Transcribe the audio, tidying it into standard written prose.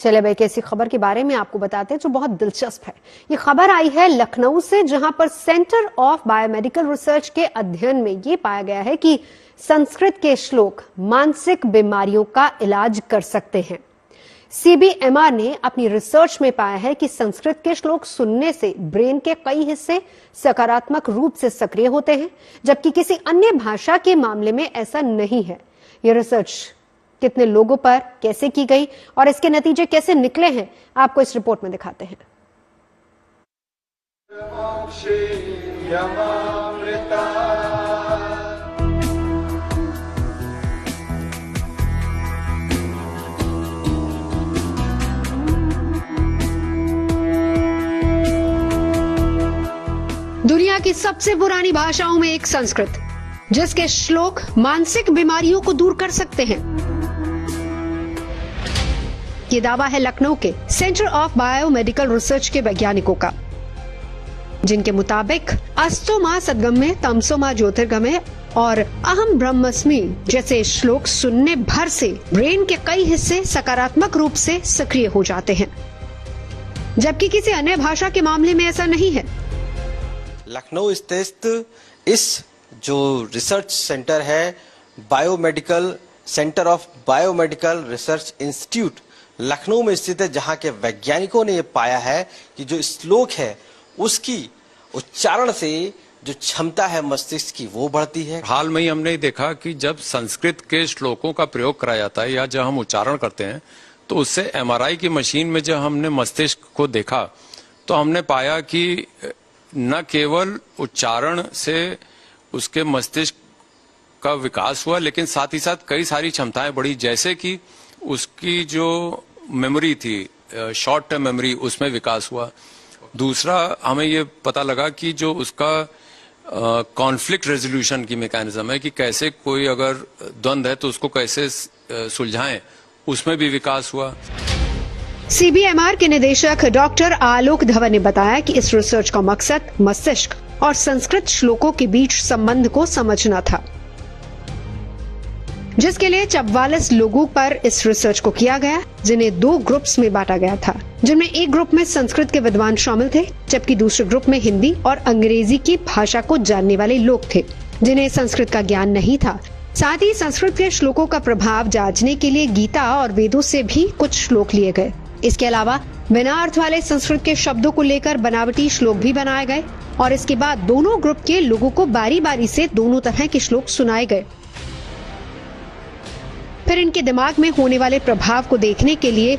चले भाई, कैसी खबर के बारे में आपको बताते हैं जो बहुत दिलचस्प है। ये खबर आई है लखनऊ से, जहां पर सेंटर ऑफ बायोमेडिकल रिसर्च के अध्ययन में ये पाया गया है कि संस्कृत के श्लोक मानसिक बीमारियों का इलाज कर सकते हैं। सीबीएमआर ने अपनी रिसर्च में पाया है कि संस्कृत के श्लोक सुनने से ब्रेन के कई हिस्से सकारात्मक रूप से सक्रिय होते हैं, जबकि किसी अन्य भाषा के मामले में ऐसा नहीं है। यह रिसर्च कितने लोगों पर कैसे की गई और इसके नतीजे कैसे निकले हैं, आपको इस रिपोर्ट में दिखाते हैं। दुनिया की सबसे पुरानी भाषाओं में एक संस्कृत, जिसके श्लोक मानसिक बीमारियों को दूर कर सकते हैं। ये दावा है लखनऊ के सेंटर ऑफ बायोमेडिकल रिसर्च के वैज्ञानिकों का, जिनके मुताबिक अस्तो मां सद्गम्य तमसो मां ज्योतिर्गमय और अहम ब्रह्मस्मि जैसे श्लोक सुनने भर से ब्रेन के कई हिस्से सकारात्मक रूप से सक्रिय हो जाते हैं, जबकि किसी अन्य भाषा के मामले में ऐसा नहीं है। लखनऊ स्थित इस जो रिसर्च सेंटर है, biomedical centre of biomedical research institute Lucknow में स्थित है, जहां के वैज्ञानिकों ने यह पाया है कि जो श्लोक है उसकी उच्चारण से जो क्षमता है मस्तिष्क की वो बढ़ती है। हाल में ही हमने देखा कि जब संस्कृत के श्लोकों का प्रयोग कराया जाता है या जब हम उच्चारण करते हैं, तो उससे एमआरआई की मशीन में जब हमने मस्तिष्क को देखा तो हमने पाया कि न केवल उच्चारण से उसके मस्तिष्क का विकास हुआ, लेकिन साथ ही साथ कई सारी क्षमताएं बढ़ी, जैसे कि उसकी जो मेमोरी थी, शॉर्ट टर्म मेमोरी, उसमें विकास हुआ। दूसरा, हमें ये पता लगा कि जो उसका कॉन्फ्लिक्ट रेजोल्यूशन की मैकेनिज्म है कि कैसे कोई अगर द्वंद्व है तो उसको कैसे सुलझाएं, उसमें भी विकास हुआ। सीबीएमआर के निदेशक डॉक्टर आलोक धवन ने बताया कि इस रिसर्च का मकसद मस्तिष्क और संस्कृत श्लोकों के बीच संबंध को समझना था, जिसके लिए 44 लोगों पर इस रिसर्च को किया गया, जिन्हें 2 ग्रुप्स में बांटा गया था, जिनमें एक ग्रुप में संस्कृत के विद्वान शामिल थे, जबकि दूसरे ग्रुप में हिंदी और अंग्रेजी की भाषा को जानने वाले लोग थे, जिन्हें संस्कृत का ज्ञान नहीं था। साथ ही संस्कृत के श्लोकों का प्रभाव जांचने के लिए गीता और वेदों से भी कुछ श्लोक लिए गए। इसके अलावा बिना अर्थ वाले संस्कृत के शब्दों को लेकर बनावटी श्लोक भी बनाए गए और इसके बाद दोनों ग्रुप के लोगों को बारी बारी से दोनों तरह के श्लोक सुनाए गए। फिर इनके दिमाग में होने वाले प्रभाव को देखने के लिए